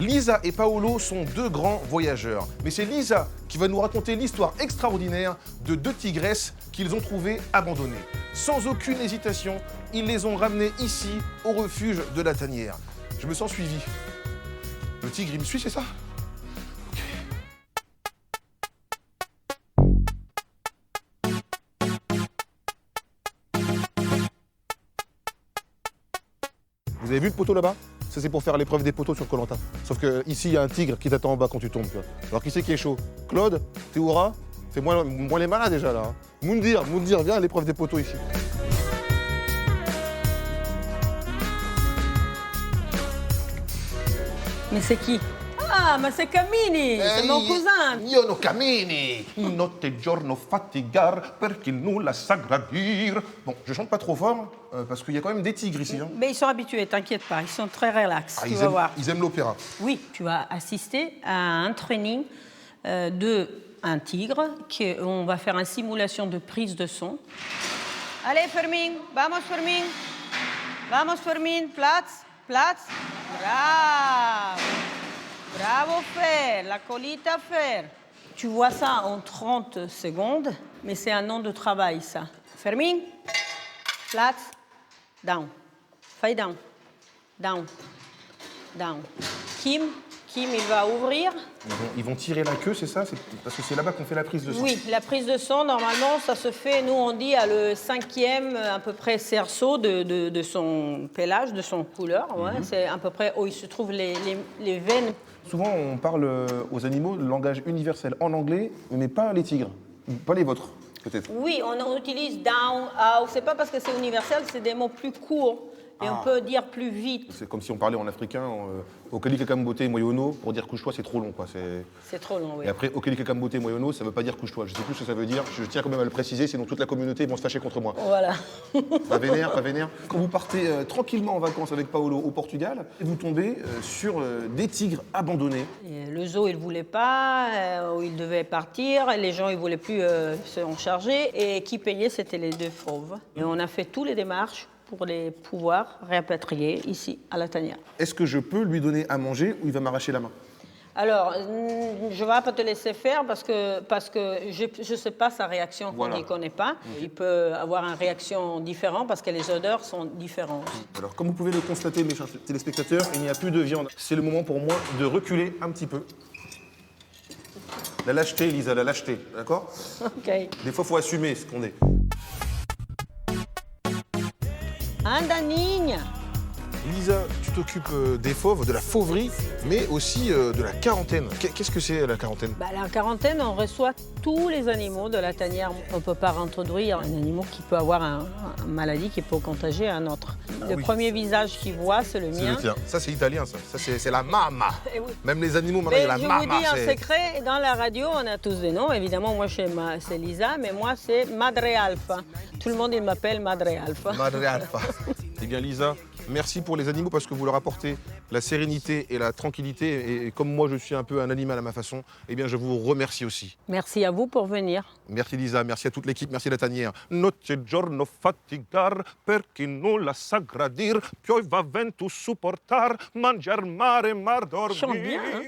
Lisa et Paolo sont deux grands voyageurs. Mais c'est Lisa qui va nous raconter l'histoire extraordinaire de deux tigresses qu'ils ont trouvées abandonnées. Sans aucune hésitation, ils les ont ramenées ici, au refuge de la tanière. Je me sens suivi. Le tigre, il me suit, c'est ça? Vous avez vu le poteau là-bas? Ça, c'est pour faire l'épreuve des poteaux sur Koh Lanta. Sauf qu'ici, il y a un tigre qui t'attend en bas quand tu tombes. Tu vois. Alors, qui c'est qui est chaud? Claude? Théoura? Fais moins les malins déjà là. Hein. Moundir, viens à l'épreuve des poteaux ici. Mais c'est qui? Ah, ma c'est Camini, c'est mon cousin. Io no cammini, notte e giorno fatigar per chi nulla sa gradir. Bon, je chante pas trop fort parce qu'il y a quand même des tigres ici. Hein. Mais ils sont habitués, t'inquiète pas, ils sont très relax, tu vas voir. Ils aiment l'opéra. Oui, tu vas assister à un training de un tigre, on va faire une simulation de prise de son. Allez Fermín, vamos Fermín. Vamos Fermín, Platz. Bravo. Bravo Fer, la colita Fer. Tu vois ça en 30 secondes, mais c'est un nom de travail ça. Fermín, Platz, down. Fai down. Kim, il va ouvrir. Ils vont tirer la queue, c'est ça? Parce que c'est là-bas qu'on fait la prise de son. Oui, la prise de son, normalement, ça se fait, nous on dit, à le 5e, à peu près, cerceau de son pelage, de son couleur. Ouais. C'est à peu près où il se trouvent les veines. Souvent, on parle aux animaux le langage universel en anglais, mais pas les tigres, pas les vôtres, peut-être. Oui, on utilise down, out. C'est pas parce que c'est universel, c'est des mots plus courts. Et on peut dire plus vite. C'est comme si on parlait en africain, Okeli Kakambote Moyono, pour dire couche-toi, c'est trop long. Quoi. C'est trop long, oui. Et après, Okeli Kakambote Moyono, ça ne veut pas dire couche-toi. Je sais plus ce que ça veut dire, je tiens quand même à le préciser, sinon toute la communauté vont se fâcher contre moi. Voilà. Pas vénère. Quand vous partez tranquillement en vacances avec Paolo au Portugal, vous tombez sur des tigres abandonnés. Et le zoo, il ne voulait pas, il devait partir, les gens, ils ne voulaient plus s'en charger. Et qui payait, c'était les deux fauves. Et on a fait tous les démarches pour les pouvoir répatrier ici, à la tanière. Est-ce que je peux lui donner à manger ou il va m'arracher la main? Alors, je ne vais pas te laisser faire parce que je ne sais pas sa réaction, voilà. On n'y connaît pas. Il peut avoir une réaction différente parce que les odeurs sont différentes. Alors, comme vous pouvez le constater, mes chers téléspectateurs, il n'y a plus de viande. C'est le moment pour moi de reculer un petit peu. La lâcheté, Lisa, la lâcheté, d'accord? Ok. Des fois, il faut assumer ce qu'on est. Andaninha. Lisa, tu t'occupes des fauves, de la fauverie, mais aussi de la quarantaine. Qu'est-ce que c'est la quarantaine? La quarantaine, on reçoit tous les animaux de la tanière. On ne peut pas introduire un animal qui peut avoir une maladie qui peut contagier un autre. Le premier visage qu'il voit, c'est le mien. C'est le tien. Ça, c'est italien, ça. Ça, c'est la mama. Oui. Même les animaux, maintenant, il y a la je mama. Je vous dis un secret, dans la radio, on a tous des noms. Évidemment, moi, c'est Lisa, mais moi, c'est Madre Alpha. Tout le monde, il m'appelle Madre Alpha. Madre Alpha. Eh bien, Lisa, merci pour les animaux parce que vous leur apportez la sérénité et la tranquillité. Et comme moi, je suis un peu un animal à ma façon, eh bien, je vous remercie aussi. Merci à vous pour venir. Merci Lisa, merci à toute l'équipe, merci la tanière. Notte e giorno fatigar per chi nulla sa gradir, piova vento supportar, mangiar mare, mar dormir. Chante bien, hein?